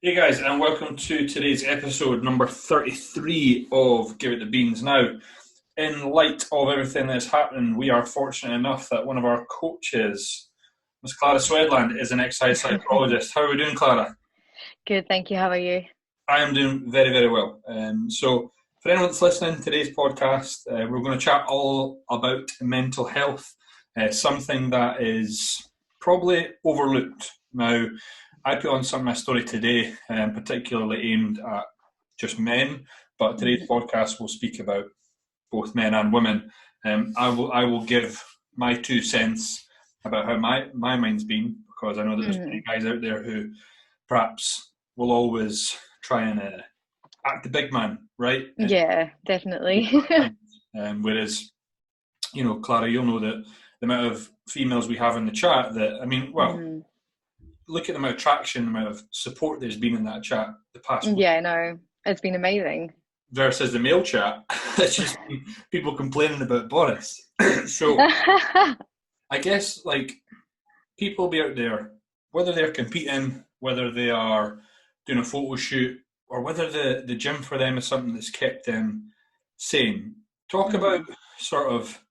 Hey guys, and welcome to today's episode number 33 of Give It the Beans. Now, in light of everything that's happening, we are fortunate enough that one of our coaches, Miss Clara Swedland, is an exercise psychologist. How are we doing, Clara? Good, thank you. How are you? I am doing very, very well. So, for anyone that's listening to today's podcast, we're going to chat all about mental health, something that is probably overlooked. Now, I put on some of my story today, particularly aimed at just men, but today's Mhm. podcast will speak about both men and women. I will give my 2 cents about how my mind's been, because I know that there's many Mhm. guys out there who perhaps will always try and act the big man, right? Yeah, definitely. Whereas, Clara, you'll know that the amount of females we have in the chat that, I mean, well, Mhm. look at the amount of traction, the amount of support there's been in that chat the past week Yeah, I know. It's been amazing. versus the male chat. It's just been people complaining about Boris. So I guess like people will be out there, whether they're competing, whether they are doing a photo shoot, or whether the gym for them is something that's kept them sane. Talk about Mhm. sort of,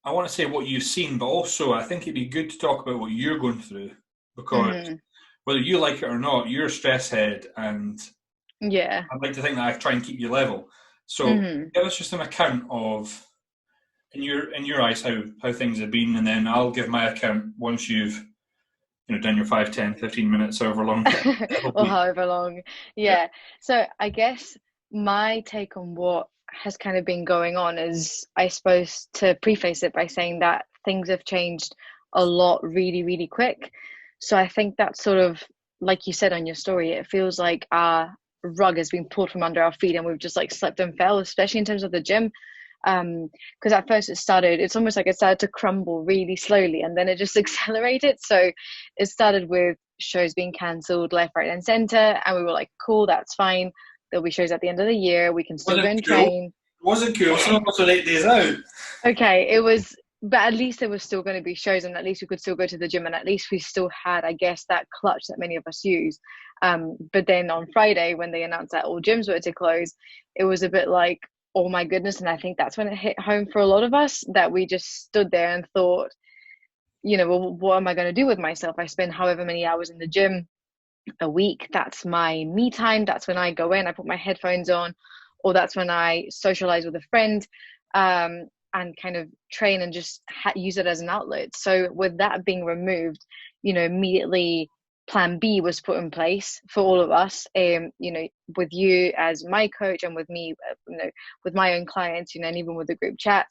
I want to say what you've seen, but also I think it'd be good to talk about what you're going through because Mhm. whether you like it or not, you're a stress head, and Yeah. I'd like to think that I try and keep you level. So Mhm. give us just an account of in your eyes how things have been, and then I'll give my account once you've done your 5, 10, 15 minutes, however long it'll Or be. however long. Yeah. Yeah. So I guess my take on what has kind of been going on is, I suppose, to preface it by saying that things have changed a lot really, really quick. So I think that sort of, like you said on your story, it feels like our rug has been pulled from under our feet and we've just like slipped and fell, especially in terms of the gym. Because at first it's almost like it started to crumble really slowly and then it just accelerated. So it started with shows being cancelled left, right, and center, and we were like, cool, that's fine. There'll be shows at the end of the year. We can still go Wasn't and cool. train. Wasn't cool. Some of us are 8 days out. Okay, it was, but at least there was still going to be shows, and at least we could still go to the gym, and at least we still had, I guess, that clutch that many of us use. But then on Friday, when they announced that all gyms were to close, it was a bit like, oh my goodness. And I think that's when it hit home for a lot of us, that we just stood there and thought, well, what am I going to do with myself? I spend however many hours in the gym a week. That's my me time. That's when I go in, I put my headphones on, or that's when I socialize with a friend, and kind of train and just use it as an outlet. So with that being removed, immediately plan B was put in place for all of us. With you as my coach and with me, with my own clients, and even with the group chat,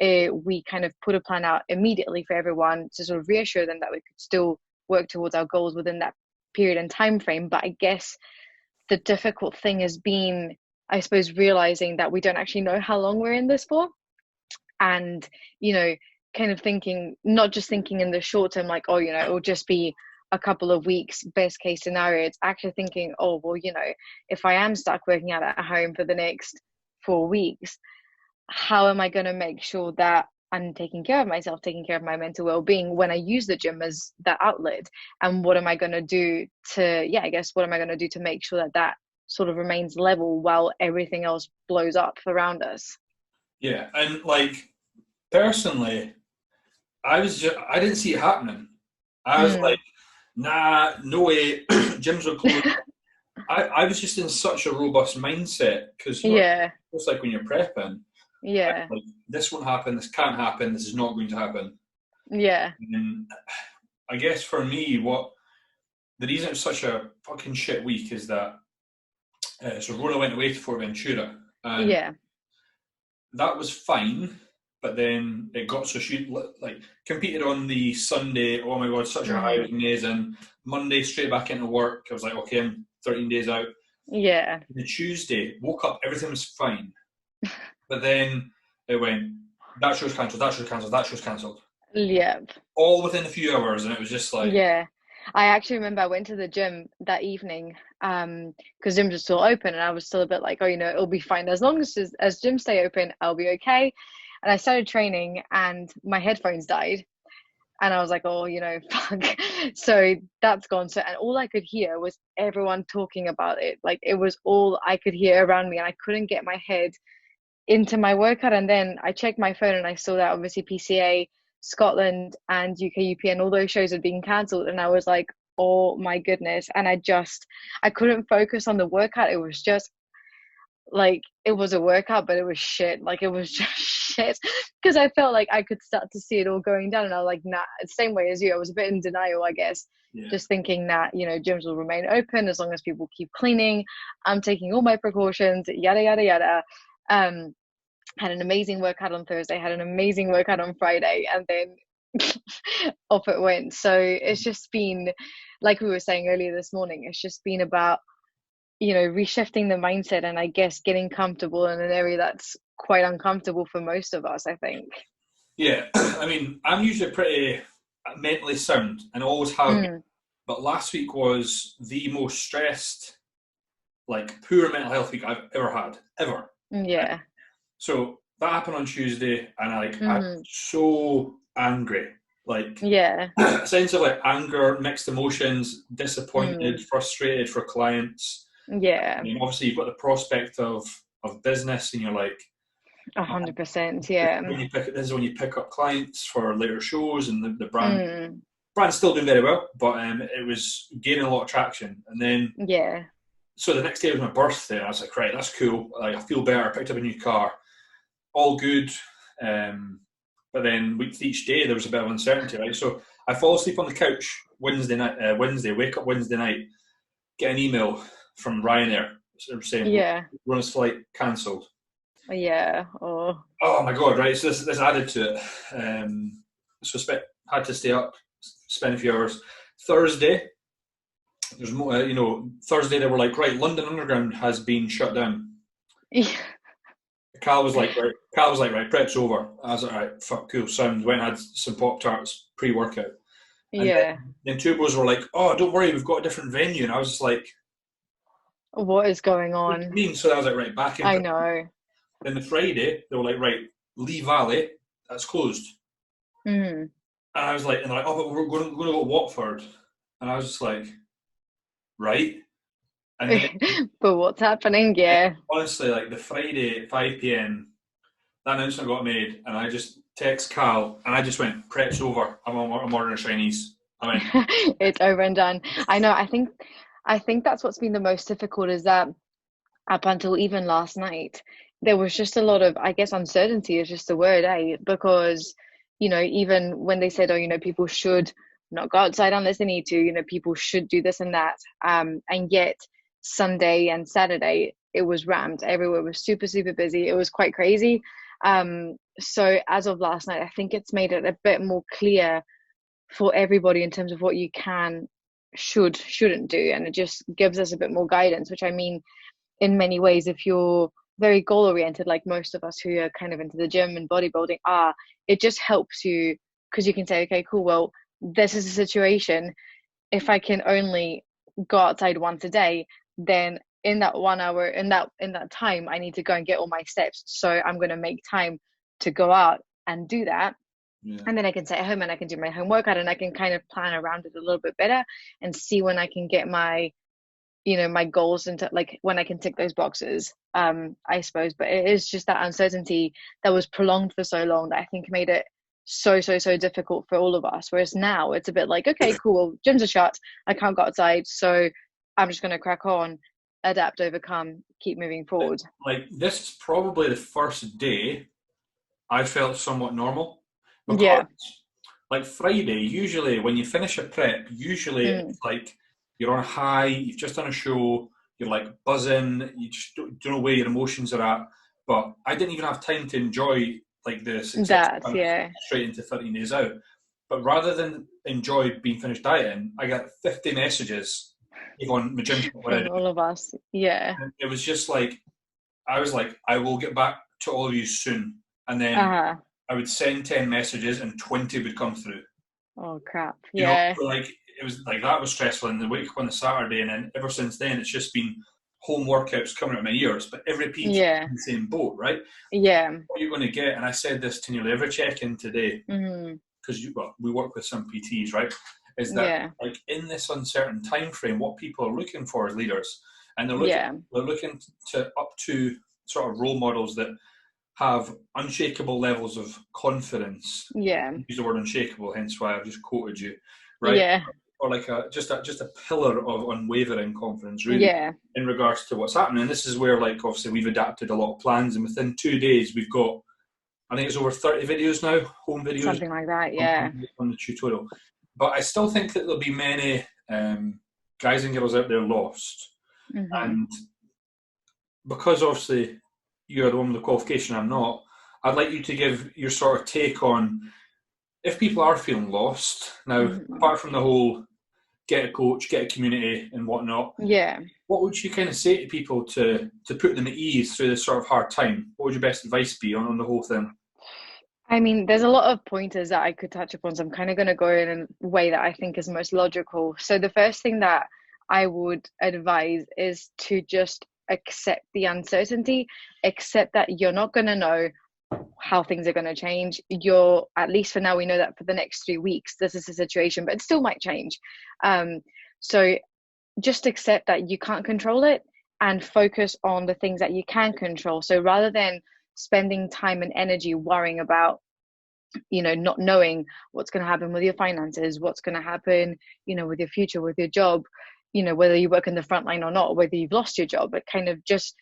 we kind of put a plan out immediately for everyone to sort of reassure them that we could still work towards our goals within that period and time frame. But I guess the difficult thing has been, I suppose, realizing that we don't actually know how long we're in this for. And, you know, kind of thinking, not just thinking in the short term, like, oh, it'll just be a couple of weeks, best case scenario. It's actually thinking, oh, well, if I am stuck working out at home for the next 4 weeks, how am I going to make sure that I'm taking care of myself, taking care of my mental well-being when I use the gym as that outlet? And what am I going to do to, yeah, I guess, what am I going to do to make sure that that sort of remains level while everything else blows up around us? Yeah, and like personally, I didn't see it happening. I was like, Mm, nah, no way, gyms are closed. I was just in such a robust mindset because yeah, it's like when you're prepping, yeah, like this won't happen, this can't happen, this is not going to happen. yeah, And I guess for me, what the reason it's such a fucking shit week is that so Rona went away to Fort Ventura, and yeah. that was fine. But then it got so she like competed on the Sunday. Oh my god, such a high, it Hmm. was amazing. Monday straight back into work. I was like, okay, I'm 13 days out. Yeah, The Tuesday woke up, everything was fine. But then it went that show's cancelled, that show's cancelled, that show's cancelled. yeah. All within a few hours, and it was just like, Yeah. I actually remember I went to the gym that evening, because gyms were still open and I was still a bit like, oh, it'll be fine. As long as gyms stay open, I'll be okay. And I started training and my headphones died. And I was like, oh, fuck. So that's gone. So, and all I could hear was everyone talking about it. Like, it was all I could hear around me, and I couldn't get my head into my workout. And then I checked my phone and I saw that obviously PCA, Scotland, and UKUP, all those shows had been cancelled. And I was like, oh my goodness. And I couldn't focus on the workout. It was just like, it was a workout, but it was shit. Like, it was just shit, because I felt like I could start to see it all going down, and I was like, nah. Same way as you, I was a bit in denial, I guess. Just thinking that gyms will remain open as long as people keep cleaning. I'm taking all my precautions, yada yada yada. Had an amazing workout on Thursday, had an amazing workout on Friday, and then off it went. So it's just been, like we were saying earlier this morning, it's just been about reshifting the mindset, and I guess getting comfortable in an area that's quite uncomfortable for most of us, I think. Yeah, I mean, I'm usually pretty mentally sound and always have been, but last week was the most stressed, like, poor mental health week I've ever had, ever. Yeah. So that happened on Tuesday, and I'm so angry, like, a sense of like anger, mixed emotions, disappointed, frustrated for clients. Yeah. I mean, obviously you've got the prospect of business, and you're like, 100%. Yeah. this is when you pick up clients for later shows, and the brand's still doing very well, but it was gaining a lot of traction. And then so the next day was my birthday, and I was like, right, that's cool. Like, I feel better. I picked up a new car, all good. But then each day there was a bit of uncertainty, right? So I fall asleep on the couch Wednesday, wake up Wednesday night, get an email from Ryanair saying we're on this flight cancelled. Oh my god, right? So this added to it. So had to stay up, spend a few hours. Thursday, there's more. Thursday they were like, right, London Underground has been shut down. Cal was like, right, prep's over. I was like, right, fuck, cool, sound. Went and had some Pop-Tarts pre-workout. And then two bros were like, oh, don't worry, we've got a different venue. And I was just like, what is going on? What do you mean? So I was like, right, back in. I know. Then the Friday, they were like, right, Lee Valley, that's closed. And I was like, oh, but we're going to go to Watford. And I was just like, right. And then, but what's happening? Yeah. Honestly, like the Friday at 5 p.m, that announcement got made, and I just text Cal, and I just went, prep's over. I'm ordering a Chinese. I went, it's over and done. I know. I think that's what's been the most difficult, is that up until even last night, there was just a lot of, I guess, uncertainty is just the word, because, even when they said, people should not go outside unless they need to, people should do this and that. And yet Sunday and Saturday, it was rammed. Everywhere was super, super busy. It was quite crazy. So as of last night, I think it's made it a bit more clear for everybody in terms of what you shouldn't do. And it just gives us a bit more guidance, which, I mean, in many ways, if you're very goal oriented, like most of us who are kind of into the gym and bodybuilding are, it just helps you, because you can say, okay, cool, well, this is a situation. If I can only go outside once a day, then in that 1 hour, in that time, I need to go and get all my steps. So I'm going to make time to go out and do that. And then I can stay at home and I can do my home workout, and I can kind of plan around it a little bit better and see when I can get my my goals into, like, when I can tick those boxes, I suppose. But it is just that uncertainty that was prolonged for so long that I think made it so difficult for all of us. Whereas now it's a bit like, okay, cool, gyms are shut, I can't go outside, so I'm just going to crack on, adapt, overcome, keep moving forward. Like, this is probably the first day I felt somewhat normal. Because, like, Friday, usually when you finish a prep, it's like you're on a high, you've just done a show, you're like buzzing, you just don't know where your emotions are at. But I didn't even have time to enjoy, like, the success straight into 13 days out. But rather than enjoy being finished dieting, I got 50 messages on my gym from all of us. And it was just like, I was like, I will get back to all of you soon. And then I would send 10 messages and 20 would come through. Oh crap. You know, like, it was like, that was stressful. And the wake up on the Saturday, and then ever since then, it's just been home workouts coming out of my ears. But every piece in the same boat, right? What are you going to get? And I said this to nearly every check-in today. because we work with some PTs, right? Is that like in this uncertain time frame, what people are looking for as leaders, and they're looking to up to sort of role models that have unshakable levels of confidence. Use the word unshakable, hence why I've just quoted you, right? Or like just a pillar of unwavering confidence, really, in regards to what's happening. And this is where, like, obviously we've adapted a lot of plans, and within 2 days we've got, I think it's over 30 videos now, home videos, something like that, on the tutorial. But I still think that there'll be many guys and girls out there lost, and because obviously you're the one with the qualification, I'm not. I'd like you to give your sort of take on if people are feeling lost now. Apart from the whole get a coach, get a community, and whatnot. What would you kind of say to people to put them at ease through this sort of hard time? What would your best advice be on the whole thing? I mean, there's a lot of pointers that I could touch upon, so I'm kind of going to go in a way that I think is most logical. So the first thing that I would advise is to just accept the uncertainty, accept that you're not going to know how things are going to change. You're, at least for now, we know that for the next 3 weeks, this is the situation, but it still might change. So just accept that you can't control it and focus on the things that you can control. So rather than spending time and energy worrying about, not knowing what's going to happen with your finances, what's going to happen, with your future, with your job, whether you work in the front line or not, whether you've lost your job, but kind of just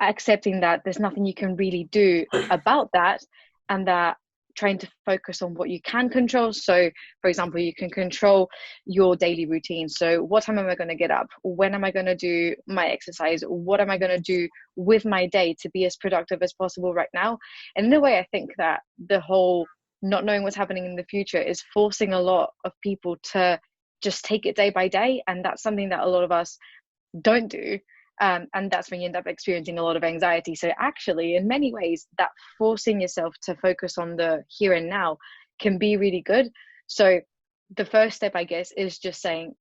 accepting that there's nothing you can really do about that, and that trying to focus on what you can control. So for example, you can control your daily routine. So what time am I going to get up? When am I going to do my exercise? What am I going to do with my day to be as productive as possible right now? And in a way, I think that the whole not knowing what's happening in the future is forcing a lot of people to just take it day by day. And that's something that a lot of us don't do. And that's when you end up experiencing a lot of anxiety. So actually, in many ways, that forcing yourself to focus on the here and now can be really good. So the first step, I guess, is just saying,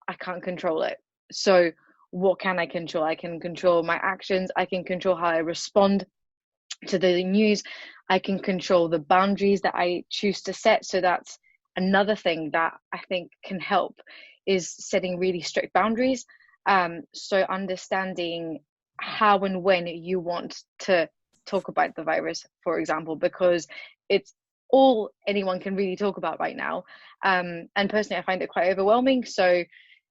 I can't control it. So what can I control? I can control my actions. I can control how I respond to the news. I can control the boundaries that I choose to set. So that's another thing that I think can help, is setting really strict boundaries. So understanding how and when you want to talk about the virus, for example, because it's all anyone can really talk about right now. And personally, I find it quite overwhelming. So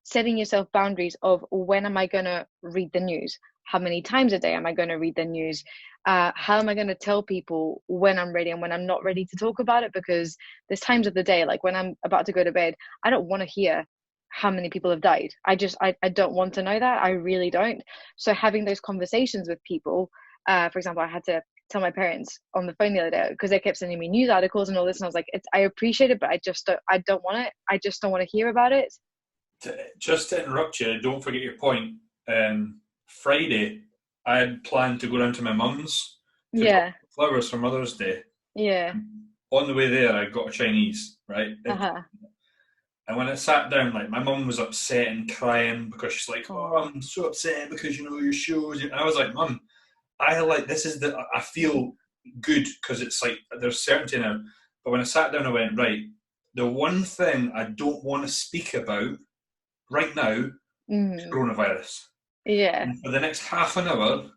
setting yourself boundaries of, when am I going to read the news? How many times a day am I going to read the news? How am I going to tell people when I'm ready and when I'm not ready to talk about it? Because there's times of the day, like when I'm about to go to bed, I don't want to hear how many people have died. I don't want to know that. I really don't. So having those conversations with people, for example, I had to tell my parents on the phone the other day because they kept sending me news articles and all this, and I was like, I appreciate it, but I don't want it. I just don't want to hear about it. Just to interrupt you, don't forget your point. Friday, I had planned to go down to my mum's to drop flowers for Mother's Day. On the way there, I got a Chinese, right? And when I sat down, like, my mum was upset and crying because she's like, "Oh, I'm so upset because, your shows." And I was like, "Mum, I feel good because it's like there's certainty now." But when I sat down, I went, right, the one thing I don't want to speak about right now is coronavirus. And for the next half an hour,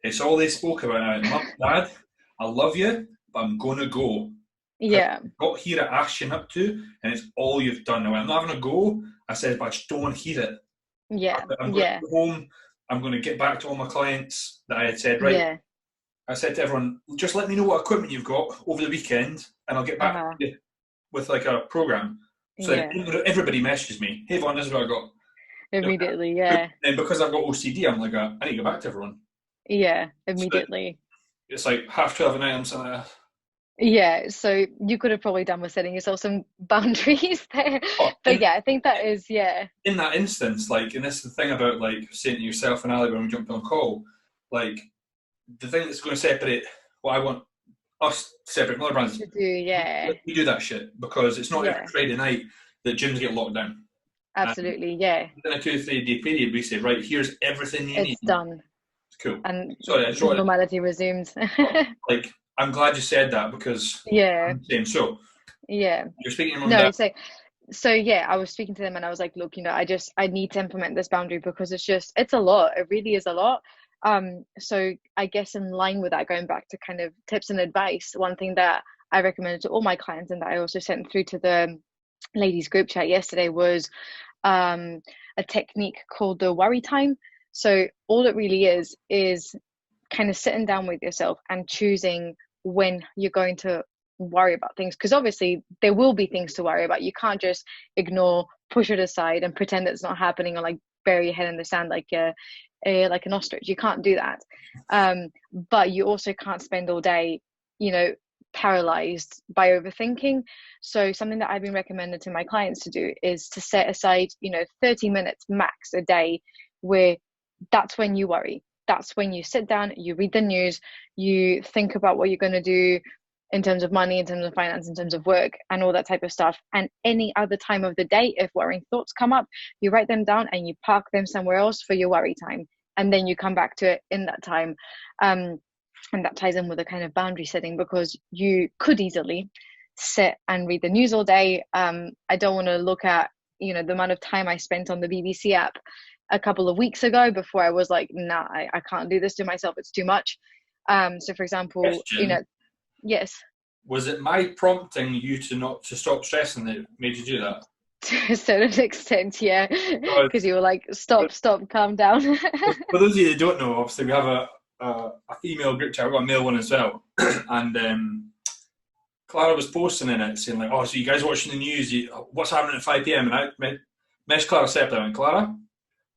it's all they spoke about. And I went, "Mum, Dad, I love you, but I'm going to go. I got here at Ashton up to, and it's all you've done." Now, I'm not having a go. I said, but I just don't want to hear it. I'm going to go home. I'm going to get back to all my clients that I had said, right. I said to everyone, just let me know what equipment you've got over the weekend, and I'll get back to you with like a program. So everybody messages me, "Hey, Vaughn, this is what I got." Immediately, And because I've got OCD, I'm like, I need to go back to everyone. Immediately. So it's like 12:30 at night, I'm saying, so you could have probably done with setting yourself some boundaries there. But I think that is, in that instance, like, and this is the thing about, like, saying to yourself and Ali when we jumped on call, like, the thing that's going to separate what I want us to separate from other brands, to do, we do that shit, because it's not every Friday night that gyms get locked down. Absolutely, within a 2-3 day period, we say, right, here's everything you need. It's done. Cool. And normality resumes. Like, I'm glad you said that, because Yeah. I'm the same. So Yeah. You're speaking to your mum and No, dad. so yeah, I was speaking to them and I was like, look, I need to implement this boundary because it's a lot. It really is a lot. So I guess in line with that, going back to kind of tips and advice, one thing that I recommended to all my clients and that I also sent through to the ladies group chat yesterday was a technique called the worry time. So all it really is kind of sitting down with yourself and choosing when you're going to worry about things, because obviously there will be things to worry about. You can't just ignore, push it aside and pretend it's not happening, or like bury your head in the sand like an ostrich. You can't do that. But you also can't spend all day, you know, paralyzed by overthinking. So something that I've been recommended to my clients to do is to set aside, 30 minutes max a day where that's when you worry. That's when you sit down, you read the news, you think about what you're going to do in terms of money, in terms of finance, in terms of work, and all that type of stuff. And any other time of the day, if worrying thoughts come up, you write them down and you park them somewhere else for your worry time. And then you come back to it in that time. And that ties in with a kind of boundary setting, because you could easily sit and read the news all day. I don't want to look at, the amount of time I spent on the BBC app a couple of weeks ago before I was like, nah, I can't do this to myself. It's too much. So for example, Question: yes. Was it my prompting you to stop stressing that made you do that? To a certain extent, yeah, So, because you were like, stop, calm down. for those of you that don't know, obviously we have a female group chat. We've got a male one as well, and Clara was posting in it saying like, "Oh, so you guys watching the news? What's happening at 5 p.m.?" And I messaged Clara separately. I went, "Clara,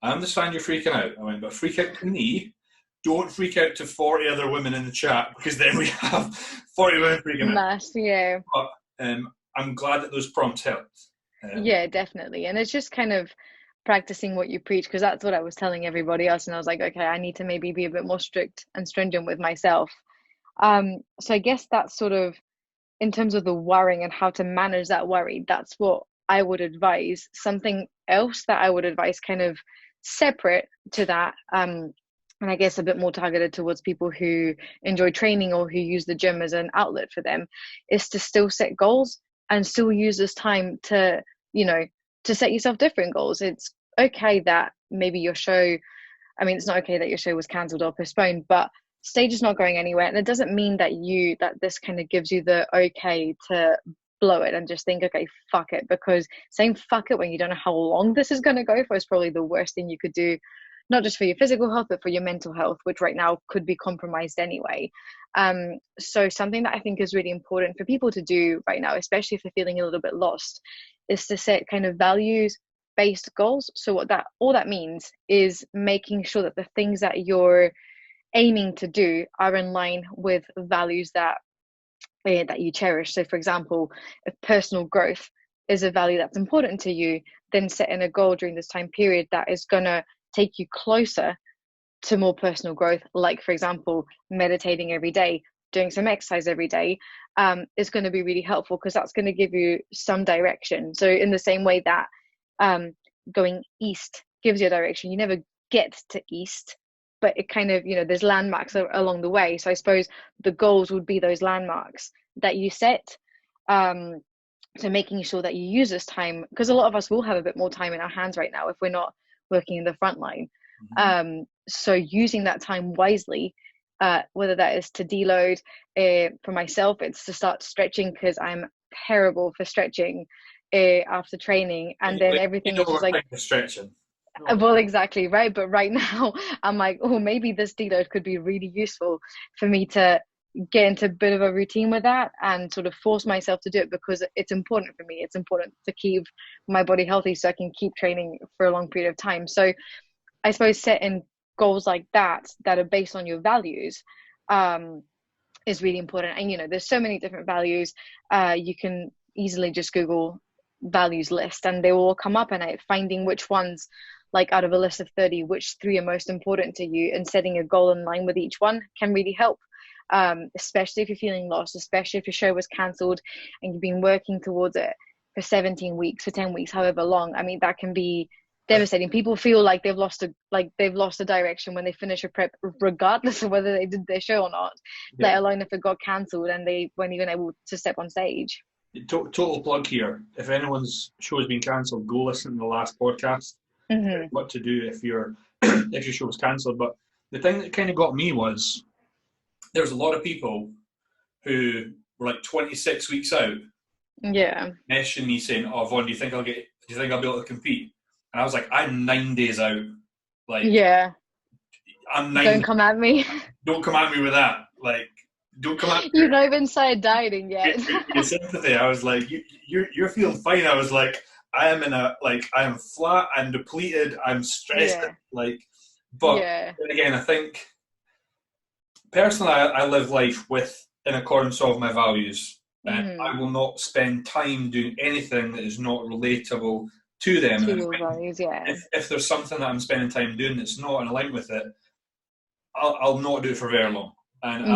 I understand you're freaking out." I went, "But freak out to me. Don't freak out to 40 other women in the chat, because then we have 40 women freaking out." Mass, yeah. But I'm glad that those prompts helped. Yeah, definitely. And it's just kind of practicing what you preach, because that's what I was telling everybody else. And I was like, okay, I need to maybe be a bit more strict and stringent with myself. So I guess that's sort of in terms of the worrying and how to manage that worry, that's what I would advise. Something else that I would advise, kind of separate to that, and I guess a bit more targeted towards people who enjoy training or who use the gym as an outlet for them, is to still set goals and still use this time to, you know, to set yourself different goals. It's okay that maybe your show, I mean, it's not okay that your show was cancelled or postponed, but stage is not going anywhere. And it doesn't mean that this kind of gives you the okay to blow it and just think, okay, fuck it. Because saying fuck it when you don't know how long this is going to go for is probably the worst thing you could do, not just for your physical health, but for your mental health, which right now could be compromised anyway. So something that I think is really important for people to do right now, especially if they're feeling a little bit lost, is to set kind of values based goals. So what that all that means is making sure that the things that you're aiming to do are in line with values that you cherish. So for example, if personal growth is a value that's important to you, then setting a goal during this time period that is going to take you closer to more personal growth, like for example meditating every day, doing some exercise every day, is going to be really helpful, because that's going to give you some direction. So in the same way that going east gives you a direction, you never get to east, but it kind of, there's landmarks along the way. So I suppose the goals would be those landmarks that you set. So making sure that you use this time, because a lot of us will have a bit more time in our hands right now if we're not working in the front line. So using that time wisely, whether that is to deload, for myself it's to start stretching, because I'm terrible for stretching after training, and then everything is just like stretching. well, exactly right. But right now I'm like, oh, maybe this deload could be really useful for me to get into a bit of a routine with that and sort of force myself to do it, because it's important for me. It's important to keep my body healthy so I can keep training for a long period of time. So I suppose setting goals like that are based on your values is really important. And there's so many different values. You can easily just Google values list and they will all come up, and finding which ones, like out of a list of 30, which 3 are most important to you, and setting a goal in line with each one can really help. Especially if you're feeling lost, especially if your show was cancelled and you've been working towards it for 17 weeks, for 10 weeks, however long. I mean, that can be devastating. People feel like they've lost a direction when they finish a prep, regardless of whether they did their show or not, let alone if it got cancelled and they weren't even able to step on stage. Total plug here. If anyone's show has been cancelled, go listen to the last podcast. Hmm. What to do if your if your show was cancelled. But the thing that kind of got me was there was a lot of people who were like 26 weeks out Yeah. messaging me saying, "Oh, Vaughn, do you think I'll be able to compete?" And I was like, "I'm 9 days out. Like, Yeah. I'm Don't come at me. Don't come at me with that. Like, don't come at me You've not even started dieting yet. with sympathy." I was like, you're feeling fine." I was like, I am flat. I'm depleted. I'm stressed. Yeah. Like, but Yeah. then again, I think personally, I live life in accordance with my values. And I will not spend time doing anything that is not relatable to them. To And your values, yeah. if there's something that I'm spending time doing that's not in alignment with it, I'll not do it for very long. And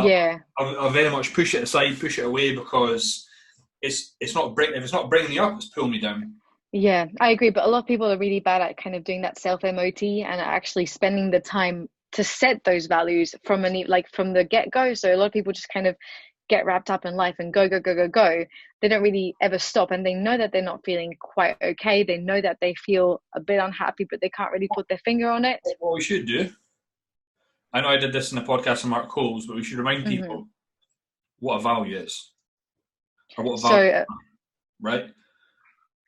I'll very much push it aside, push it away, because it's not if it's not bringing me up, it's pulling me down. Yeah, I agree. But a lot of people are really bad at kind of doing that self MOT and actually spending the time to set those values from from the get go. So a lot of people just kind of get wrapped up in life and go, go, go, go, go. They don't really ever stop, and they know that they're not feeling quite okay. They know that they feel a bit unhappy, but they can't really put their finger on it. What we should do, I know I did this in a podcast with Mark Coles, but we should remind people what a value is. Or what a value is, right?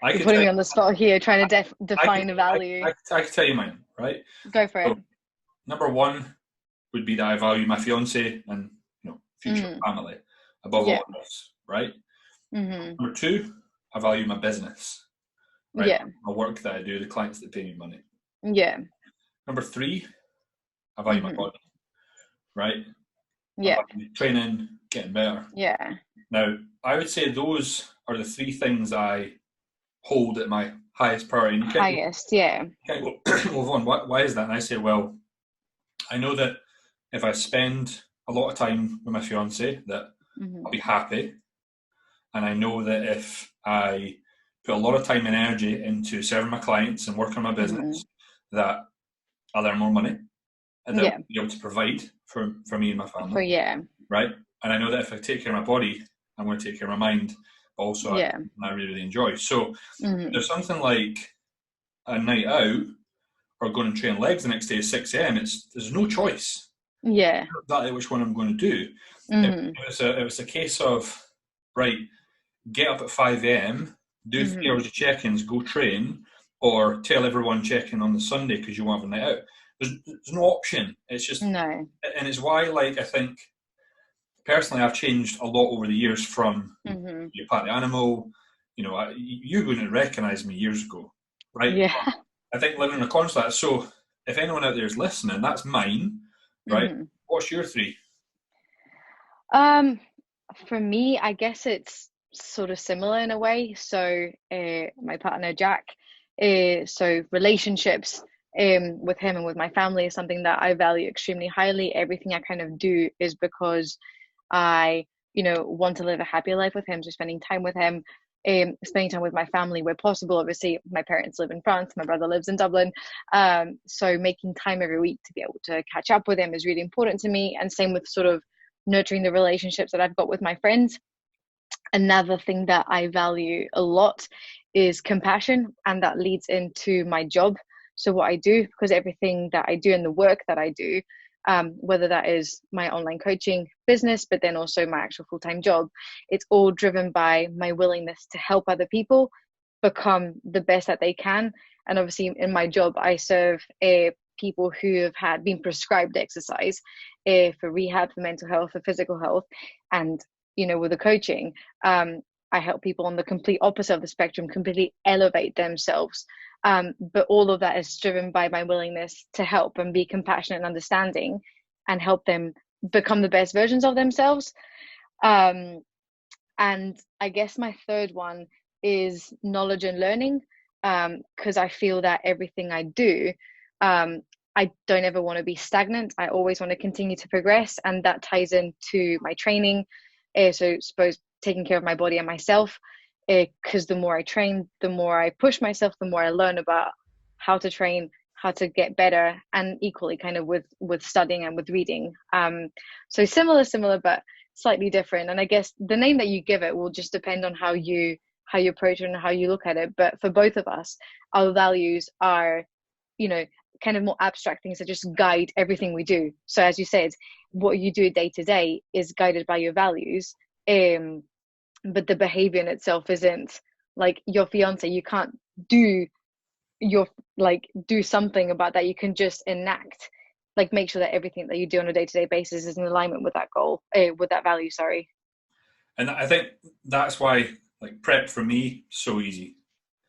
You're putting me on the spot here, trying to define a value. I can tell you mine, right? Go for it. Number one would be that I value my fiance and future family above all else, right? Number two, I value my business, right? Yeah. My work that I do, the clients that pay me money. Yeah. Number three, I value my body, right? Yeah. Training, getting better. Yeah. Now, I would say those are the three things I hold at my highest priority. Highest, yeah. Go, well, Vaughn, why is that? And I say, well, I know that if I spend a lot of time with my fiance, that I'll be happy. And I know that if I put a lot of time and energy into serving my clients and working on my business, that I'll earn more money and that I'll be able to provide for me and my family. Right? And I know that if I take care of my body, I'm going to take care of my mind also. I really, really enjoy. So there's something like a night out or going and train legs the next day at 6 a.m. There's no choice. Yeah. Exactly which one I'm going to do. If it's a case of, right, get up at 5 a.m., do 3 hours of check-ins, go train, or tell everyone check-in on the Sunday because you want to have a night out. There's no option. It's just no. And it's why, like, I think personally I've changed a lot over the years from you Pat the Animal. You wouldn't recognise me years ago, right? Yeah. I think living in a constant. So if anyone out there is listening, that's mine, right? What's your three? For me, I guess it's sort of similar in a way. So my partner Jack, so relationships with him and with my family is something that I value extremely highly. Everything I kind of do is because I want to live a happy life with him. So spending time with him, spending time with my family where possible. Obviously my parents live in France, my brother lives in Dublin, so making time every week to be able to catch up with him is really important to me. And same with sort of nurturing the relationships that I've got with my friends. Another thing that I value a lot is compassion, and that leads into my job. So what I do, because everything that I do and the work that I do, whether that is my online coaching business, but then also my actual full-time job, it's all driven by my willingness to help other people become the best that they can. And obviously in my job, I serve people who have been prescribed exercise for rehab, for mental health, for physical health. And, with the coaching, I help people on the complete opposite of the spectrum completely elevate themselves. But all of that is driven by my willingness to help and be compassionate and understanding and help them become the best versions of themselves. And I guess my third one is knowledge and learning, because I feel that everything I do, I don't ever want to be stagnant. I always want to continue to progress, and that ties into my training. So suppose taking care of my body and myself, because the more I train, the more I push myself, the more I learn about how to train, how to get better, and equally kind of with studying and with reading. So similar, but slightly different. And I guess the name that you give it will just depend on how you approach it and how you look at it. But for both of us, our values are, you know, kind of more abstract things that just guide everything we do. So as you said, what you do day to day is guided by your values, but the behavior in itself isn't. Like your fiance, you can't do do something about that. You can just enact, like, make sure that everything that you do on a day-to-day basis is in alignment with that goal, with that value, sorry. And I think that's why, like, prep for me so easy.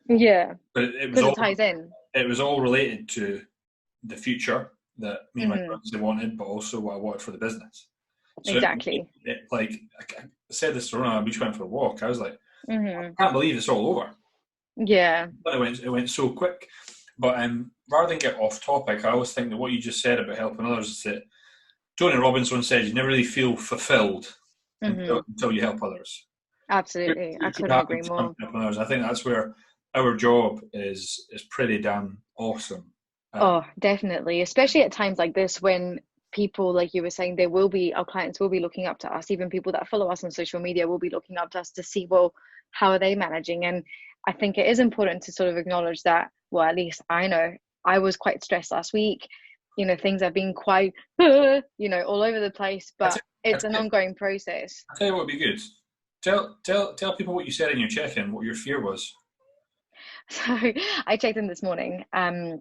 Yeah, but it was because all it ties in. it was all related to the future that me and my Mm-hmm. fiance wanted, but also what I wanted for the business. So Exactly. like I said this to Rona, we just went for a walk. I was like, I Mm-hmm. can't believe it's all over. Yeah. But it went so quick. But rather than get off topic, I always think that what you just said about helping others is that Tony Robbins once said you never really feel fulfilled Mm-hmm. until you help others. Absolutely. I You're too couldn't happy agree to come more. help others. I think that's where our job is pretty damn awesome. Oh, definitely. Especially at times like this when people, like you were saying, our clients will be looking up to us. Even people that follow us on social media will be looking up to us to see, well, how are they managing? And I think it is important to sort of acknowledge that, well, at least I know I was quite stressed last week. You know, things have been quite, all over the place, I but it's an ongoing process. tell you what would be good. Tell people what you said in your check-in, what your fear was. So I checked in this morning, and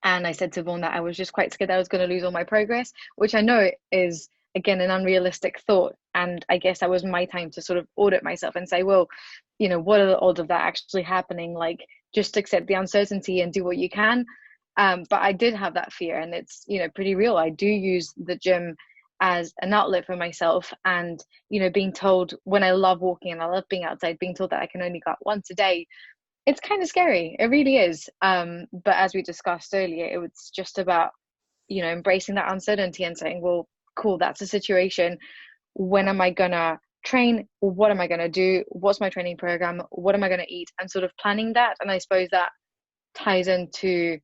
I said to Vaughan that I was just quite scared that I was going to lose all my progress, which I know is, again, an unrealistic thought. And I guess that was my time to sort of audit myself and say, well, what are the odds of that actually happening? Like, just accept the uncertainty and do what you can. But I did have that fear, and it's, pretty real. I do use the gym as an outlet for myself, and being told, when I love walking and I love being outside, being told that I can only go out once a day, it's kind of scary. It really is. But as we discussed earlier, it was just about, embracing that uncertainty and saying, well, cool, that's a situation. When am I gonna train? What am I gonna do? What's my training program? What am I gonna eat? And sort of planning that. And I suppose that ties into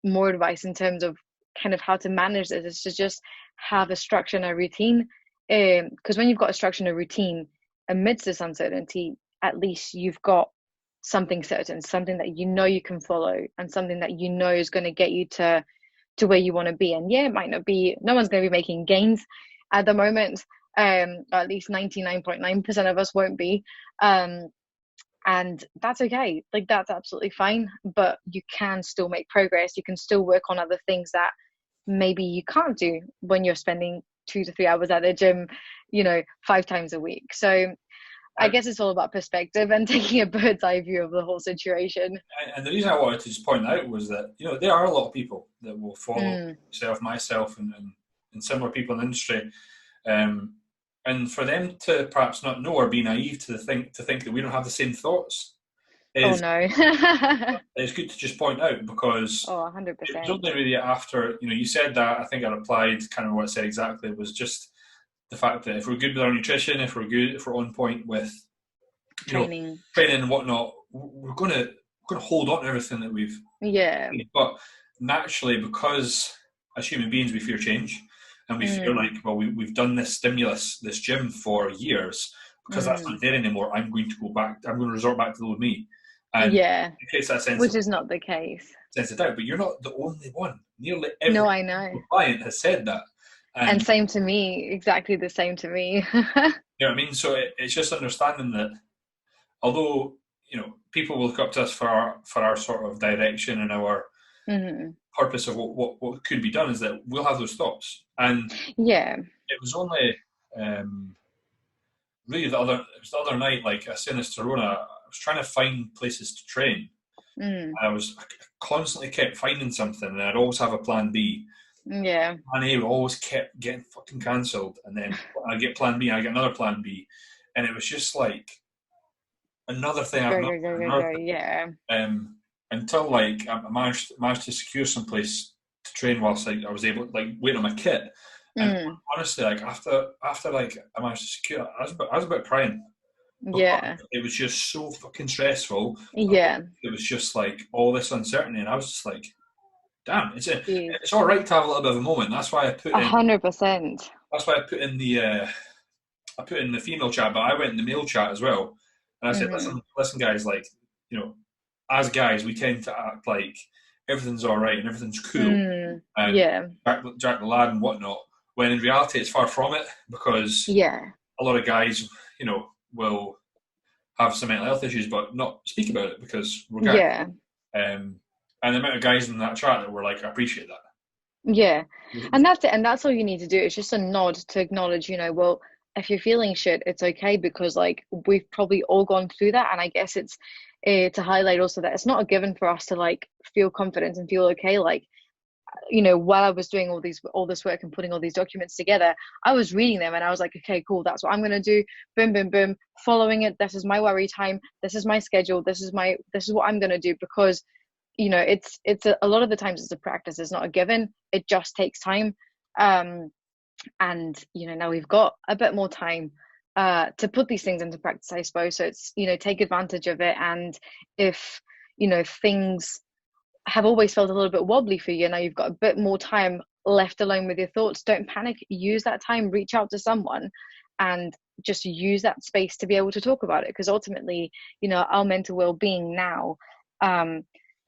more advice in terms of kind of how to manage this, is to just have a structure and a routine. Because when you've got a structure and a routine amidst this uncertainty, at least you've got something certain, something that you can follow, and something that is going to get you to where you want to be. And yeah, it might not be, no one's going to be making gains at the moment, at least 99.9% of us won't be, and that's okay. Like, that's absolutely fine, but you can still make progress. You can still work on other things that maybe you can't do when you're spending 2 to 3 hours at the gym 5 times a week. So I guess it's all about perspective and taking a bird's eye view of the whole situation. And the reason I wanted to just point out was that, there are a lot of people that will follow myself, and similar people in the industry. And for them to perhaps not know or be naive to think that we don't have the same thoughts is, it's good to just point out, because 100%. It was only really after, you said that, I think I replied, kind of what I said exactly, was just the fact that if we're good with our nutrition, if we're on point with training and whatnot, we're going to hold on to everything that we've. Yeah. But naturally, because as human beings we fear change, and we feel like, well, we've done this stimulus, this gym for years, because that's not there anymore. I'm going to go back. I'm going to resort back to the old me. And yeah. it creates that sense, which is not the case. Sense of doubt, but you're not the only one. Nearly every no, I know. client has said that. And same to me, exactly the same to me. You know what I mean? So it's just understanding that, although people will look up to us for our sort of direction and our purpose of what could be done, is that we'll have those thoughts. And yeah, it was only really the other night, like I was saying this to Rona, I was trying to find places to train. I constantly kept finding something, and I'd always have a plan B. Yeah. Plan A always kept getting fucking cancelled, and then I get plan B, I get another plan B, and it was just like another thing. Yeah. Until like I managed to secure some place to train whilst I was able, like, waiting on my kit. And honestly, like after like I managed to secure it, I was about crying. Yeah. It was just so fucking stressful. Yeah. It was just like all this uncertainty, and I was just like, damn, it's all right to have a little bit of a moment. That's why I put 100%. That's why I put in the I put in the female chat, but I went in the male chat as well, and I said, Mm-hmm. listen, guys, like, you know, as guys, we tend to act like everything's all right and everything's cool, and Yeah. Jack the lad and whatnot. When in reality, it's far from it, because Yeah. a lot of guys, will have some mental health issues, but not speak about it because we're guys. Yeah. And the amount of guys in that chat that were like, I appreciate that. Yeah. And that's it. And that's all you need to do. It's just a nod to acknowledge, well, if you're feeling shit, it's okay, because like we've probably all gone through that. And I guess it's to highlight also that it's not a given for us to like feel confident and feel okay. Like, while I was doing all this work and putting all these documents together, I was reading them and I was like, okay, cool, that's what I'm gonna do. Boom, boom, boom, following it. This is my worry time. This is my schedule. This is what I'm gonna do, because it's a lot of the times it's a practice. It's not a given. It just takes time. And now we've got a bit more time to put these things into practice, I suppose. So it's take advantage of it. And if things have always felt a little bit wobbly for you, now you've got a bit more time left alone with your thoughts, don't panic. Use that time, reach out to someone, and just use that space to be able to talk about it, because ultimately our mental well-being now,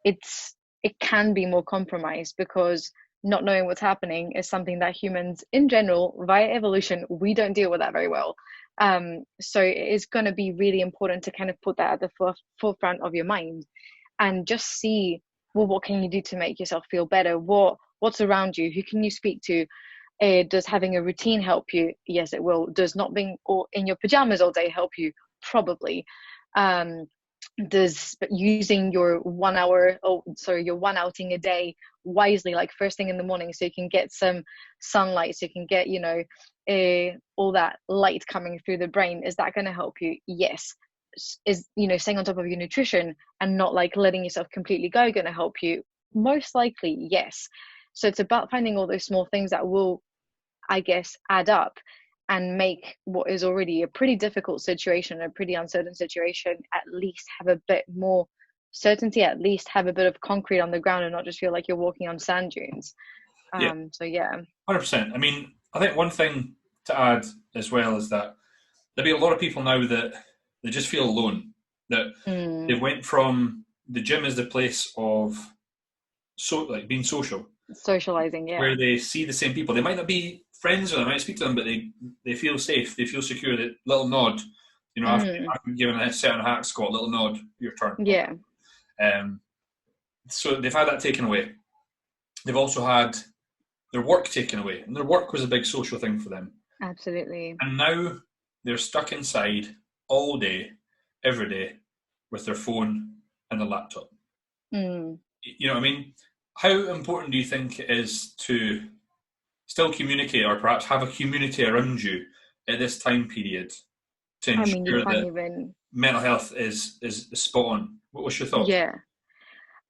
it can be more compromised, because not knowing what's happening is something that humans in general, via evolution, we don't deal with that very well. So it is going to be really important to kind of put that at the forefront of your mind, and just see, well, what can you do to make yourself feel better? What's around you? Who can you speak to? Does having a routine help you? Yes, it will. Does not being in your pajamas all day help you? Probably. Does using your one outing a day wisely, like first thing in the morning, so you can get some sunlight, so you can get all that light coming through the brain, is that going to help you? Yes. Is staying on top of your nutrition and not like letting yourself completely go going to help you? Most likely, yes. So it's about finding all those small things that will, I guess, add up and make what is already a pretty difficult situation, a pretty uncertain situation, at least have a bit more certainty, at least have a bit of concrete on the ground, and not just feel like you're walking on sand dunes. Yeah, So yeah, 100%. I mean, I think one thing to add as well is that there'll be a lot of people now that they just feel alone, that they went from the gym as the place of being social, socializing, yeah, where they see the same people. They might not be friends with them, might speak to them, but they feel safe, they feel secure. That little nod, after given a certain hack squat, little nod, your turn. Yeah. So they've had that taken away. They've also had their work taken away, and their work was a big social thing for them. Absolutely. And now they're stuck inside all day, every day, with their phone and the laptop. You know what I mean? How important do you think it is to still communicate, or perhaps have a community around you at this time period, to ensure that mental health is spot on? What's your thoughts? Yeah,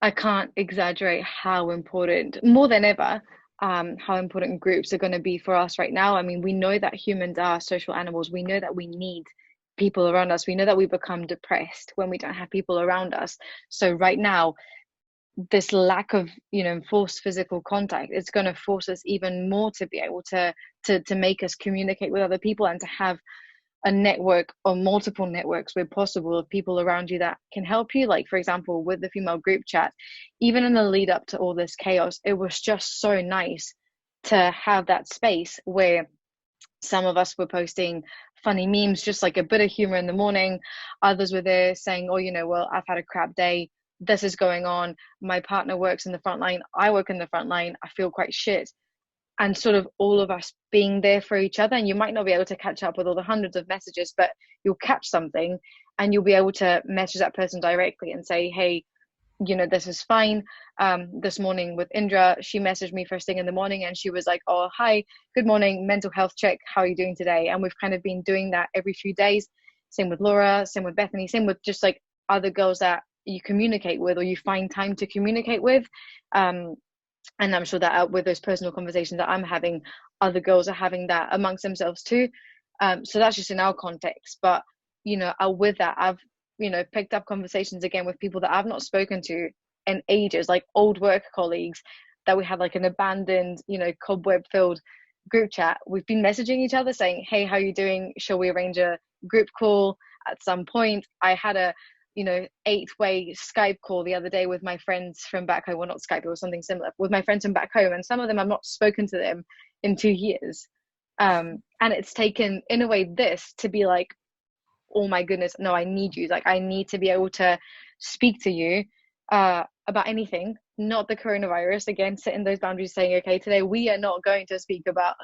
I can't exaggerate how important, more than ever, how important groups are going to be for us right now. I mean, we know that humans are social animals. We know that we need people around us. We know that we become depressed when we don't have people around us. So right now, this lack of forced physical contact, it's going to force us even more to be able to make us communicate with other people, and to have a network or multiple networks where possible of people around you that can help you. Like, for example, with the female group chat, even in the lead up to all this chaos, it was just so nice to have that space where some of us were posting funny memes, just like a bit of humor in the morning. Others were there saying, oh, well, I've had a crap day, this is going on, my partner works in the front line, I work in the front line, I feel quite shit. And sort of all of us being there for each other. And you might not be able to catch up with all the hundreds of messages, but you'll catch something and you'll be able to message that person directly and say, hey, this is fine. This morning with Indra, she messaged me first thing in the morning and she was like, oh, hi, good morning, mental health check, how are you doing today? And we've kind of been doing that every few days. Same with Laura, same with Bethany, same with just like other girls that you communicate with, or you find time to communicate with. And I'm sure that with those personal conversations that I'm having, other girls are having that amongst themselves too. So that's just in our context. But, with that, I've, picked up conversations again with people that I've not spoken to in ages, like old work colleagues that we had like an abandoned, cobweb filled group chat, we've been messaging each other saying, hey, how you doing? Shall we arrange a group call at some point? I had a 8-way Skype call the other day with my friends from back home. Well, not Skype, it was something similar, with my friends from back home, and some of them I've not spoken to them in 2 years. And it's taken, in a way, this to be like, oh my goodness, no, I need you. Like, I need to be able to speak to you about anything, not the coronavirus. Again, setting those boundaries, saying, okay, today we are not going to speak about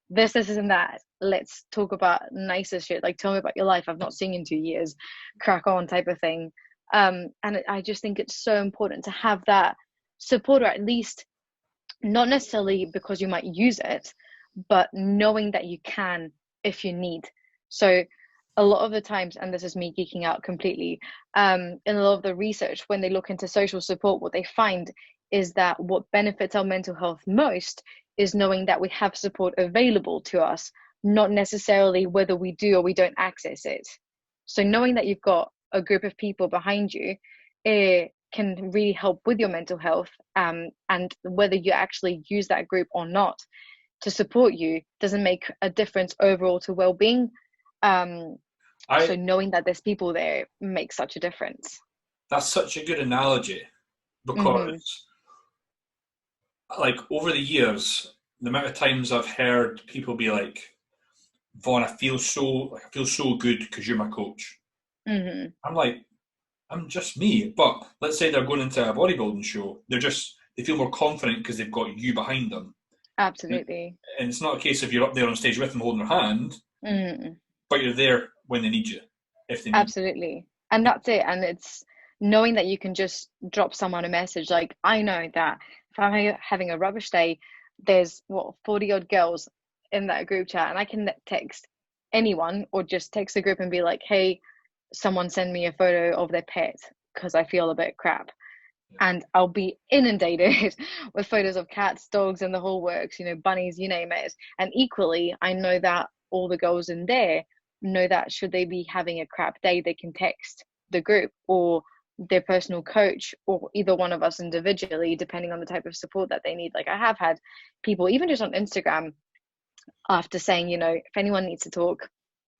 this and that. Let's talk about nicer shit. Like, tell me about your life. I've not seen you in 2 years. Crack on, type of thing. And I just think it's so important to have that support, or at least not necessarily because you might use it, but knowing that you can if you need. So a lot of the times, and this is me geeking out completely, in a lot of the research, when they look into social support, what they find is that what benefits our mental health most is knowing that we have support available to us, not necessarily whether we do or we don't access it. So knowing that you've got a group of people behind you, it can really help with your mental health, and whether you actually use that group or not to support you doesn't make a difference overall to well-being. So knowing that there's people there makes such a difference. That's such a good analogy, because like, over the years, the amount of times I've heard people be like, Vaughn, I feel so good because you're my coach. I'm like, I'm just me. But let's say they're going into a bodybuilding show, they feel more confident because they've got you behind them. Absolutely. And it's not a case of you're up there on stage with them holding their hand, but you're there when they need you, if they need Absolutely. And that's it. And it's knowing that you can just drop someone a message. Like, I know that if I'm having a rubbish day, there's 40 odd girls in that group chat, and I can text anyone, or just text the group and be like, hey, someone send me a photo of their pet because I feel a bit crap. And I'll be inundated with photos of cats, dogs, and the whole works, bunnies, you name it. And equally, I know that all the girls in there know that should they be having a crap day, they can text the group or their personal coach, or either one of us individually, depending on the type of support that they need. Like, I have had people, even just on Instagram, after saying, if anyone needs to talk,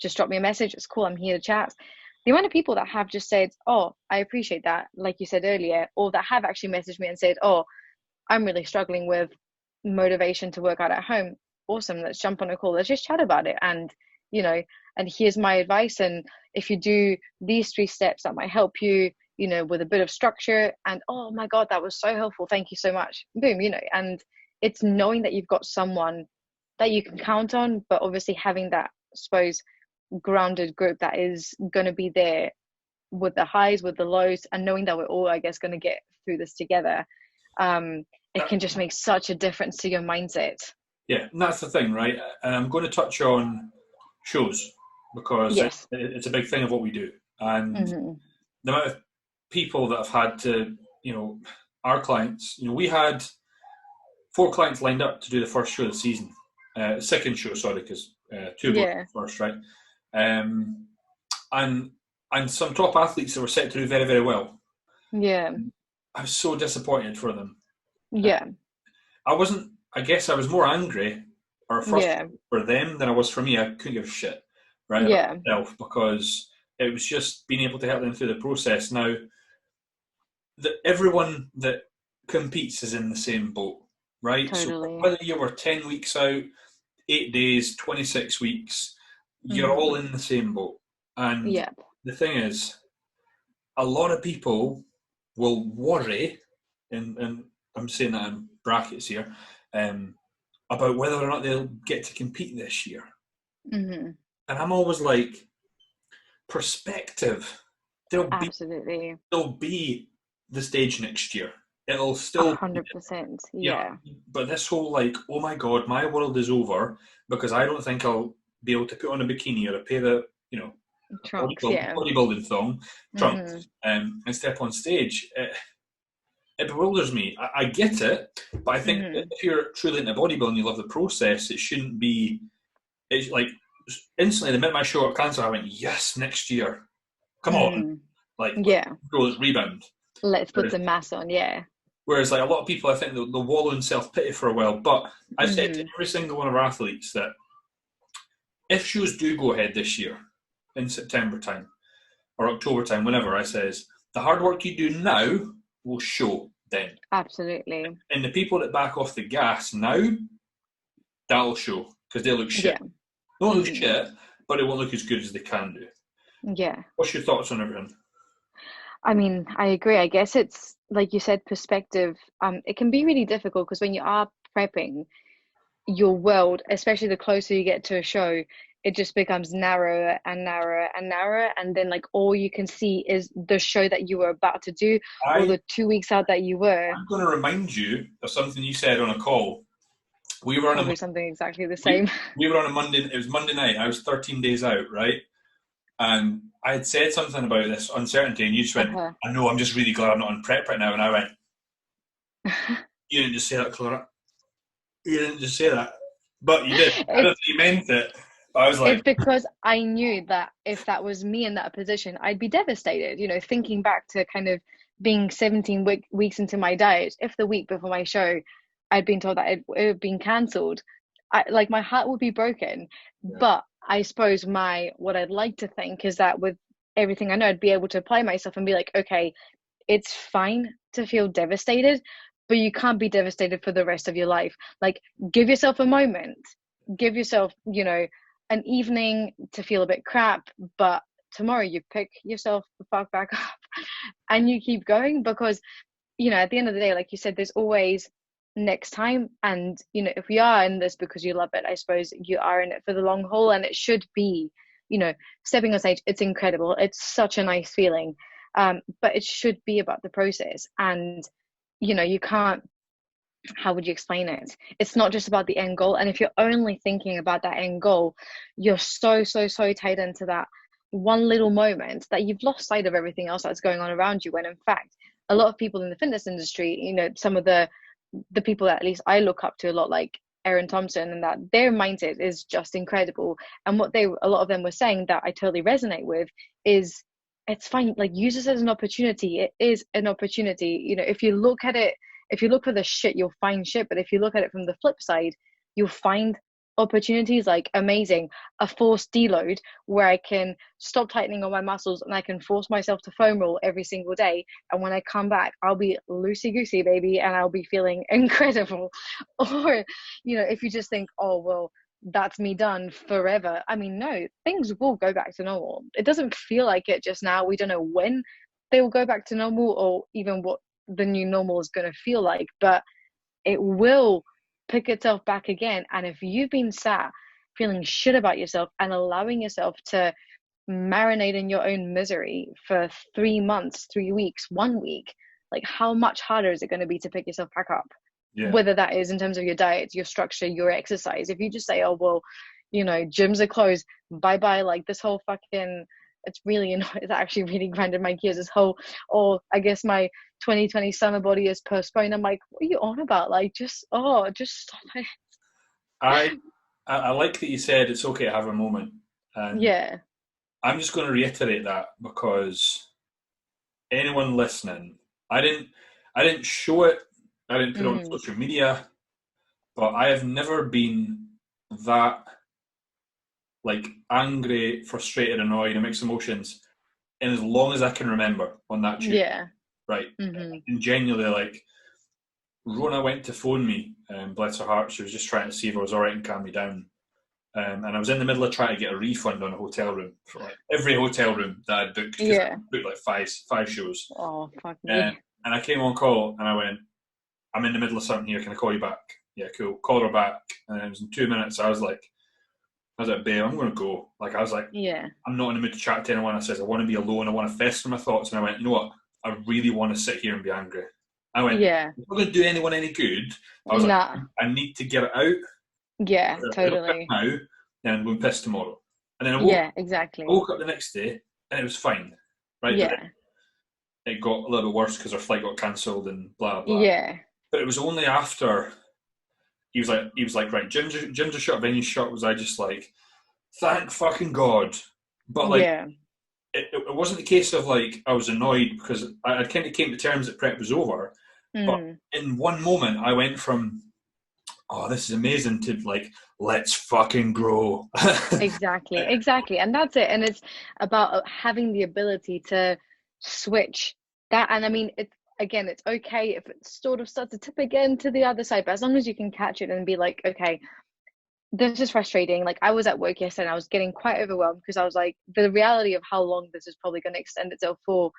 just drop me a message. It's cool, I'm here to chat. The amount of people that have just said, oh, I appreciate that, like you said earlier, or that have actually messaged me and said, oh, I'm really struggling with motivation to work out at home. Awesome, let's jump on a call, let's just chat about it. And and here's my advice, and if you do these 3 steps, that might help you, with a bit of structure. And oh my God, that was so helpful, thank you so much, boom. And it's knowing that you've got someone that you can count on, but obviously having that, I suppose, grounded group that is going to be there with the highs, with the lows, and knowing that we're all, I guess, going to get through this together. It can just make such a difference to your mindset. Yeah, and that's the thing, right? And I'm going to touch on shows, because it's a big thing of what we do. And the amount of people that have had to, our clients, we had 4 clients lined up to do the first show of the season. Second show, sorry, because 2 were first, right? And some top athletes that were set to do very, very well. Yeah. I was so disappointed for them. Yeah. I guess I was more angry or frustrated for them than I was for me. I couldn't give a shit, right? Yeah. Myself, because it was just being able to help them through the process. Now, everyone that competes is in the same boat, right? Totally. So whether you were 10 weeks out, 8 days, 26 weeks, you're all in the same boat. And the thing is, a lot of people will worry, and I'm saying that in brackets here, about whether or not they'll get to compete this year. And I'm always like, perspective. There'll be the stage next year. It'll still 100%. Yeah. But this whole like, oh my God, my world is over because I don't think I'll be able to put on a bikini or a pair of trunks, bodybuilding thong, trunks, and step on stage. It bewilders me. I get it, but I think if you're truly into bodybuilding, you love the process. It shouldn't be. It's like instantly the minute my show got cancelled, I went, yes, next year, come on, like go, let's rebound. Let's put some mass on, Whereas like a lot of people, I think they'll wallow in self-pity for a while. But I said to Mm-hmm. every single one of our athletes that if shows do go ahead this year in September time or October time, whenever, I says, the hard work you do now will show then. Absolutely. And the people that back off the gas now, that'll show because they look shit. Yeah. They won't look Mm-hmm. shit, but it won't look as good as they can do. Yeah. What's your thoughts on everything? I mean, I agree. I guess it's like you said, perspective. It can be really difficult because when you are prepping, your world, especially the closer you get to a show, it just becomes narrower and narrower and narrower. And then like all you can see is the show that you were about to do or I'm the 2 weeks out that you were. going to remind you of something you said on a call. We were on Probably a something exactly the we, same. we were on a Monday. It was Monday night. I was 13 days out, right? And I had said something about this uncertainty, and you just went, Uh-huh. "I know. I'm just really glad I'm not on prep right now." And I went, "You didn't just say that, Clara. You didn't just say that, but you did. I don't It's think you meant it." But I was it's like, because I knew that if that was me in that position, I'd be devastated. You know, thinking back to kind of being 17 weeks into my diet, if the week before my show, I'd been told that it had been cancelled, like my heart would be broken. yeah. But I suppose what I'd like to think is that with everything I know, I'd be able to apply myself and be like, okay, it's fine to feel devastated, but you can't be devastated for the rest of your life. Like, give yourself a moment, give yourself, an evening to feel a bit crap, but tomorrow you pick yourself the fuck back up and you keep going because, at the end of the day, like you said, there's always next time. And, if we are in this because you love it, I suppose you are in it for the long haul and it should be, stepping on stage. It's incredible. It's such a nice feeling. But it should be about the process. And, you can't, how would you explain it? It's not just about the end goal. And if you're only thinking about that end goal, you're so, so, so tied into that one little moment that you've lost sight of everything else that's going on around you. When in fact, a lot of people in the fitness industry, some of the people that at least I look up to a lot, like Erin Thompson, and that their mindset is just incredible. And what a lot of them were saying that I totally resonate with is it's fine. Like, use this as an opportunity. It is an opportunity. If you look at it, if you look for the shit, you'll find shit. But if you look at it from the flip side, you'll find opportunities like amazing, a forced deload where I can stop tightening on my muscles and I can force myself to foam roll every single day. And when I come back, I'll be loosey goosey, baby, and I'll be feeling incredible. Or, if you just think, oh, well, that's me done forever. I mean, no, things will go back to normal. It doesn't feel like it just now. We don't know when they will go back to normal or even what the new normal is going to feel like, but it will pick itself back again. And if you've been sat feeling shit about yourself and allowing yourself to marinate in your own misery for 3 months, 3 weeks, 1 week, like how much harder is it going to be to pick yourself back up? Yeah. Whether that is in terms of your diet, your structure, your exercise. If you just say, oh, well, gyms are closed, bye-bye, like this whole fucking, it's actually really grinded my gears, this whole, I guess my 2020 summer body is postponed. I'm like, what are you on about? Like, just stop it. I like that you said it's okay to have a moment. And Yeah. I'm just going to reiterate that because anyone listening, I didn't show it, I didn't put it on social media, but I have never been that like angry, frustrated, annoyed, and mixed emotions in as long as I can remember on that tube. Yeah. Right. And genuinely, like, Rona went to phone me, bless her heart. She was just trying to see if I was all right and calm me down. And I was in the middle of trying to get a refund on a hotel room for like every hotel room that I'd booked. Yeah. I booked like five shows. Oh, fuck me. And I came on call and I went, I'm in the middle of something here. Can I call you back? Yeah, cool. Called her back. And it was in 2 minutes. I was like, babe, I'm going to go. Like, I was like, yeah, I'm not in the mood to chat to anyone. I says, I want to be alone. I want to fester my thoughts. And I went, you know what? I really want to sit here and be angry. I went, yeah, I'm not going to do anyone any good. I was like, I need to get it out. Yeah, totally. Now, then I'm going to piss tomorrow. And then exactly. I woke up the next day and it was fine. Right? Yeah. It got a little bit worse because our flight got cancelled and blah, blah. Yeah. But it was only after he was like, right, gyms are shut, venues shut, was I just like, thank fucking God. But like, it wasn't the case of like, I was annoyed because I kind of came to terms that prep was over. But Mm. in one moment, I went from, oh, this is amazing, to like, let's fucking grow. Exactly. And that's it. And it's about having the ability to switch that. And I mean, it's again, it's okay if it sort of starts to tip again to the other side, but as long as you can catch it and be like, okay, this is frustrating. Like I was at work yesterday and I was getting quite overwhelmed because I was like, the reality of how long this is probably going to extend itself for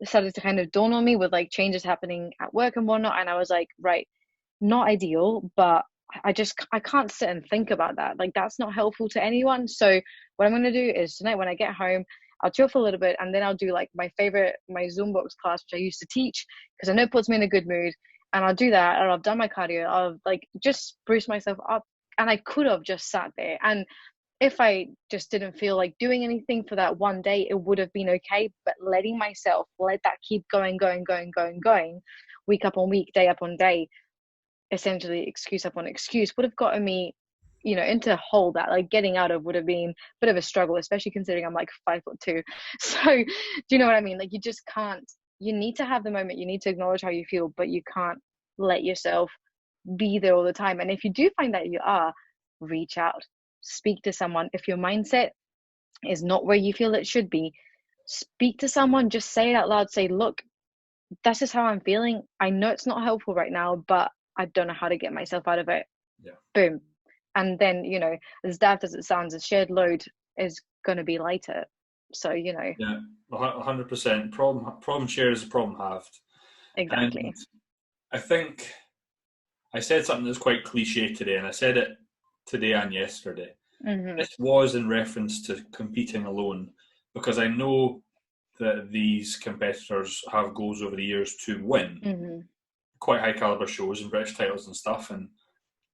started to kind of dawn on me with like changes happening at work and whatnot. And I was like, right, not ideal, but I can't sit and think about that. Like that's not helpful to anyone. So what I'm gonna do is tonight when I get home, I'll chill for a little bit and then I'll do like my Zoombox class, which I used to teach because I know it puts me in a good mood. And I'll do that, or I've done my cardio. I'll like just spruce myself up. And I could have just sat there. And if I just didn't feel like doing anything for that one day, it would have been okay. But letting myself let that keep going, week up on week, day up on day, essentially excuse upon excuse would have gotten me, into a hole that like getting out of would have been a bit of a struggle, especially considering I'm like 5'2". So do you know what I mean? Like you just can't, you need to have the moment, you need to acknowledge how you feel, but you can't let yourself be there all the time. And if you do find that you are, reach out, speak to someone. If your mindset is not where you feel it should be, speak to someone, just say it out loud, say, look, that's just how I'm feeling. I know it's not helpful right now, but I don't know how to get myself out of it. Yeah. Boom. And then, as daft as it sounds, a shared load is going to be lighter. So, Yeah, 100%. Problem shared is a problem halved. exactly. And I think I said something that's quite cliche today, and I said it today and yesterday. Mm-hmm. This was in reference to competing alone, because I know that these competitors have goals over the years to win Mm-hmm. quite high caliber shows and British titles and stuff. And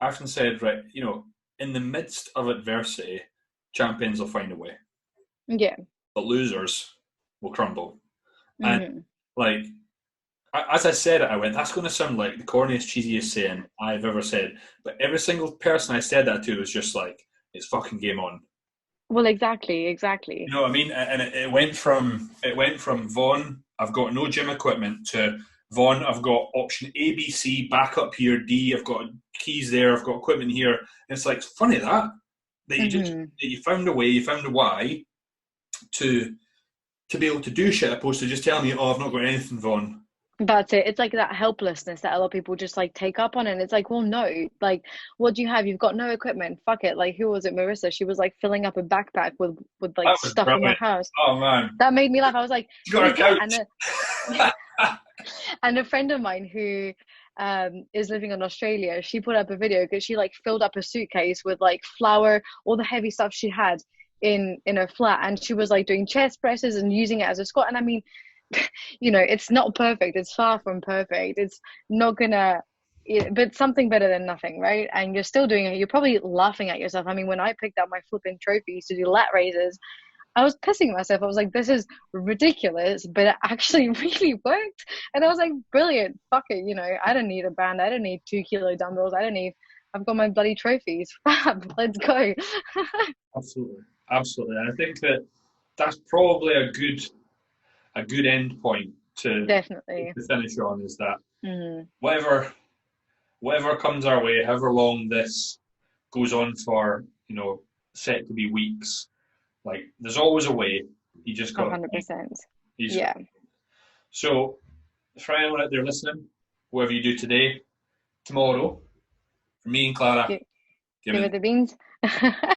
I often said, right, in the midst of adversity, champions will find a way, Yeah. but losers will crumble. And Mm-hmm. like, as I said it, I went, that's going to sound like the corniest, cheesiest saying I've ever said. But every single person I said that to was just like, it's fucking game on. Well, exactly. You know what I mean? And it went from Vaughn, I've got no gym equipment, to Vaughn, I've got option A, B, C, back up here, D, I've got keys there, I've got equipment here. And it's like, it's funny that Mm-hmm. you found a way, you found a why to be able to do shit, opposed to just telling me, oh, I've not got anything, Vaughn. That's it. It's like that helplessness that a lot of people just like take up on. And it's like, well, no, like, what do you have? You've got no equipment. Fuck it. Like, who was it? Marissa. She was like filling up a backpack with like That was stuff from her brilliant. house. Oh man, That made me laugh. I was like, you what got a is that? And couch. and a friend of mine who is living in Australia, she put up a video because she like filled up a suitcase with like flour, all the heavy stuff she had in her flat, and she was like doing chest presses and using it as a squat. And I mean, it's not perfect. It's far from perfect. It's not gonna, but something better than nothing, right? And you're still doing it. You're probably laughing at yourself. I mean, when I picked up my flipping trophies to do lat raises, I was pissing myself. I was like, this is ridiculous, but it actually really worked. And I was like, brilliant. Fuck it. I don't need a band. I don't need 2 kilo dumbbells. I've got my bloody trophies. Fab. Let's go. Absolutely, absolutely. And I think that's probably a good end point to Definitely. finish on, is that Mm-hmm. whatever comes our way, however long this goes on for, set to be weeks, like there's always a way. You just got to think. 100%. You just got Yeah. to think. So for anyone out there listening, whatever you do today, tomorrow, for me and Clara, Give, give give it it the beans.